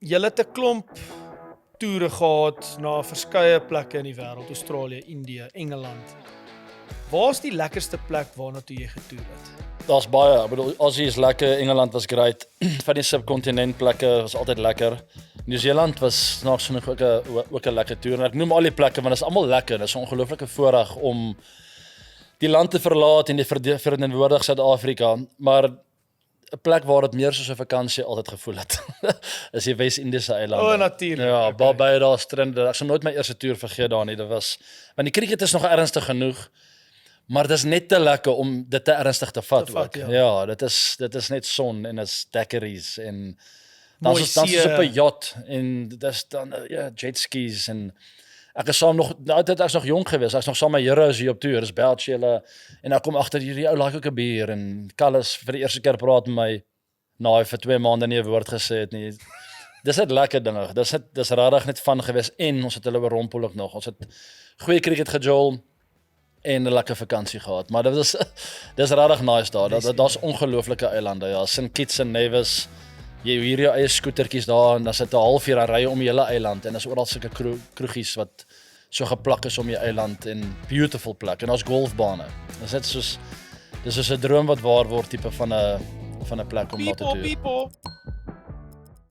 Julle het 'n klomp toere gehad na verskeie plekke in die wêreld, Australië, Indië, Engeland. Waar's die lekkerste plek waarna toe jy getoer het? Daar's baie, ek bedoel, Aussie is lekker, Engeland was great, van die subcontinent plekke was altyd lekker. Nieu-Seeland was snaaks genoeg ook 'n lekker toer, en ek noem al die plekke, want dit is almal lekker, dit is 'n ongelooflike voorreg om die land te verlaat en die verteenwoordig Suid-Afrika, maar 'n plek waar dit meer soos 'n vakansie altyd gevoel het, is die Wes-Indiese eilande. O, natuurlik. Ja, Okay. Barbados, Trinidad, ek sal nooit my eerste toer vergeet daar nie, dit was, want die cricket is nog ernstig genoeg, maar dit is net te lekker om dit te ernstig te vat ook. ja. Ja, dit is net son en is daiquiris en dan Mooi is op see. 'n yacht en dis dan ja, jet skis en ek is saam nog altyd ek's nog jonk geweest. Ek's nog saam met my heroes hier op toer. Dis Belch julle en ek kom agter hierdie ou like ook 'n bier en Callis vir die eerste keer praat met my na hy vir 2 maande nie 'n woord gesê het nie. Dis net lekker dinge. Dis regtig net van geweest en ons het hulle oorrompel ook nog. Ons het goeie cricket gejol en 'n lekker vakansie gehad. Maar dit is dis regtig nice daar. Daar's ongelooflike eilande. Ja, St Kitts en Nevis. Jy hier jou eie skootertjies daar en dan sit 'n halfuur aan ry om die hele eiland en daar's oral sulke kroegies wat so geplak is om die eiland en beautiful plek en daar's golfbane. Dis soos 'n droom wat waar word tipe van 'n plek om na te People, doen. people.